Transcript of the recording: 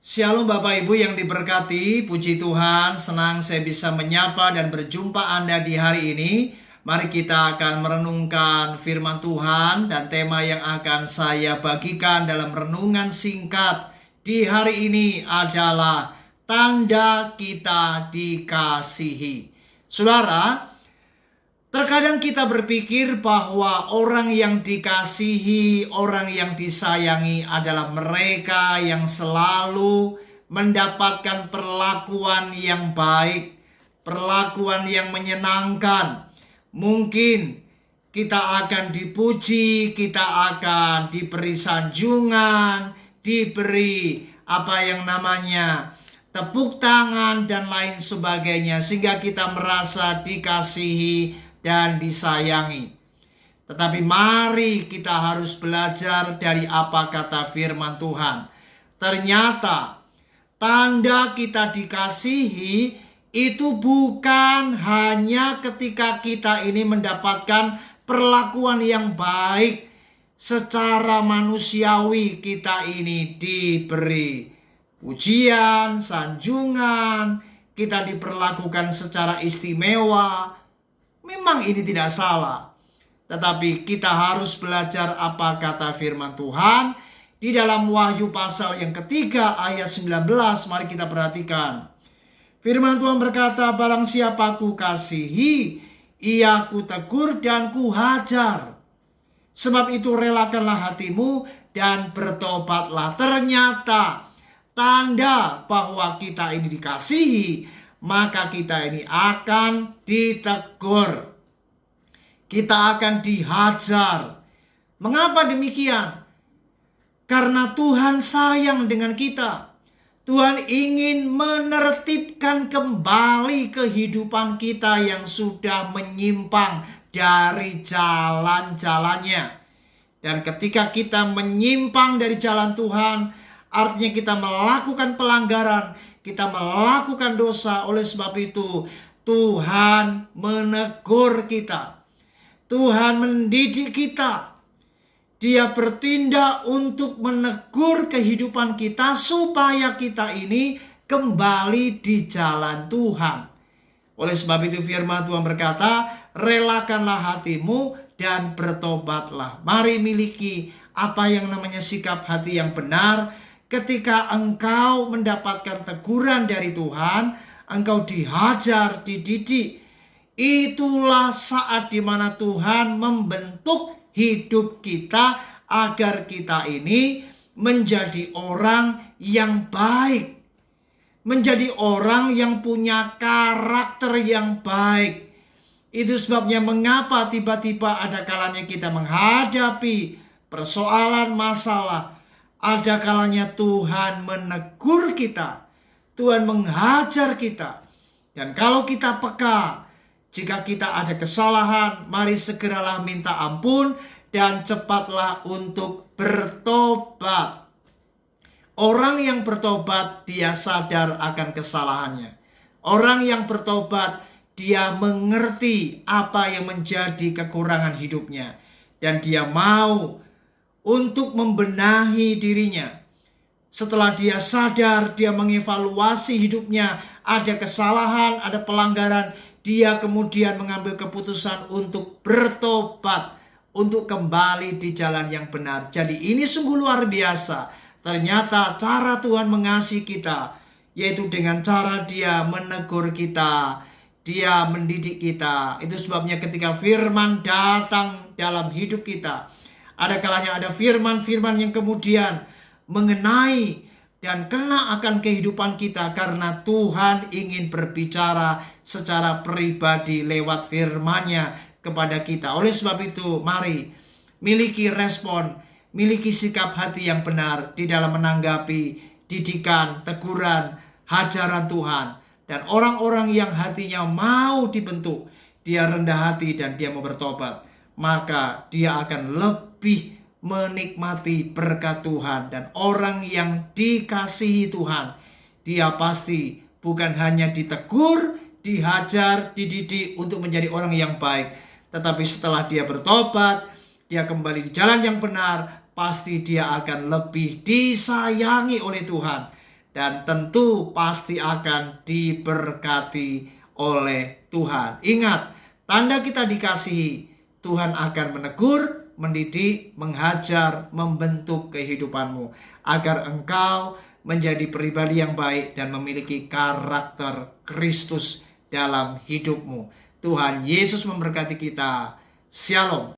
Shalom Bapak Ibu yang diberkati, puji Tuhan, senang saya bisa menyapa dan berjumpa Anda di hari ini. Mari kita akan merenungkan firman Tuhan dan tema yang akan saya bagikan dalam renungan singkat di hari ini adalah tanda kita dikasihi. Saudara, terkadang kita berpikir bahwa orang yang dikasihi, orang yang disayangi adalah mereka yang selalu mendapatkan perlakuan yang baik, perlakuan yang menyenangkan. Mungkin kita akan dipuji, kita akan diberi sanjungan, diberi tepuk tangan dan lain sebagainya, sehingga kita merasa dikasihi dan disayangi. Tetapi mari kita harus belajar dari apa kata firman Tuhan. Ternyata tanda kita dikasihi itu bukan hanya ketika kita ini mendapatkan perlakuan yang baik. Secara manusiawi kita ini diberi pujian, sanjungan, kita diperlakukan secara istimewa. Memang ini tidak salah. Tetapi kita harus belajar apa kata firman Tuhan di dalam Wahyu pasal yang ketiga ayat 19. Mari kita perhatikan. Firman Tuhan berkata, barang siapa ku kasihi, ia ku tegur dan ku hajar. Sebab itu relakanlah hatimu dan bertobatlah. Ternyata tanda bahwa kita ini dikasihi, maka kita ini akan ditegur. Kita akan dihajar. Mengapa demikian? Karena Tuhan sayang dengan kita. Tuhan ingin menertibkan kembali kehidupan kita yang sudah menyimpang dari jalan-jalannya. Dan ketika kita menyimpang dari jalan Tuhan, artinya kita melakukan pelanggaran, kita melakukan dosa. Oleh sebab itu Tuhan menegur kita, Tuhan mendidik kita. Dia bertindak untuk menegur kehidupan kita supaya kita ini kembali di jalan Tuhan. Oleh sebab itu firman Tuhan berkata, relakanlah hatimu dan bertobatlah. Mari miliki apa yang namanya sikap hati yang benar. Ketika engkau mendapatkan teguran dari Tuhan, engkau dihajar, dididik, itulah saat di mana Tuhan membentuk hidup kita agar kita ini menjadi orang yang baik, menjadi orang yang punya karakter yang baik. Itu sebabnya mengapa tiba-tiba ada kalanya kita menghadapi persoalan, masalah. Ada kalanya Tuhan menegur kita, Tuhan menghajar kita. Dan kalau kita peka, jika kita ada kesalahan, mari segeralah minta ampun dan cepatlah untuk bertobat. Orang yang bertobat, dia sadar akan kesalahannya. Orang yang bertobat, dia mengerti apa yang menjadi kekurangan hidupnya. Dan dia mau untuk membenahi dirinya. Setelah dia sadar, dia mengevaluasi hidupnya, ada kesalahan, ada pelanggaran, dia kemudian mengambil keputusan untuk bertobat, untuk kembali di jalan yang benar. Jadi ini sungguh luar biasa. Ternyata cara Tuhan mengasihi kita, yaitu dengan cara dia menegur kita, dia mendidik kita. Itu sebabnya ketika firman datang dalam hidup kita, ada kalanya ada firman-firman yang kemudian mengenai dan kena akan kehidupan kita karena Tuhan ingin berbicara secara pribadi lewat firman-Nya kepada kita. Oleh sebab itu, mari miliki respon, miliki sikap hati yang benar di dalam menanggapi didikan, teguran, hajaran Tuhan. Dan orang-orang yang hatinya mau dibentuk, dia rendah hati dan dia mau bertobat, maka dia akan lebih menikmati berkat Tuhan. Dan orang yang dikasihi Tuhan, dia pasti bukan hanya ditegur, dihajar, dididik untuk menjadi orang yang baik, tetapi setelah dia bertobat, dia kembali di jalan yang benar, pasti dia akan lebih disayangi oleh Tuhan. dan tentu pasti akan diberkati oleh Tuhan. Ingat, tanda kita dikasihi, Tuhan akan menegur, mendidik, menghajar, membentuk kehidupanmu agar engkau menjadi pribadi yang baik dan memiliki karakter Kristus dalam hidupmu. Tuhan Yesus memberkati kita. Shalom.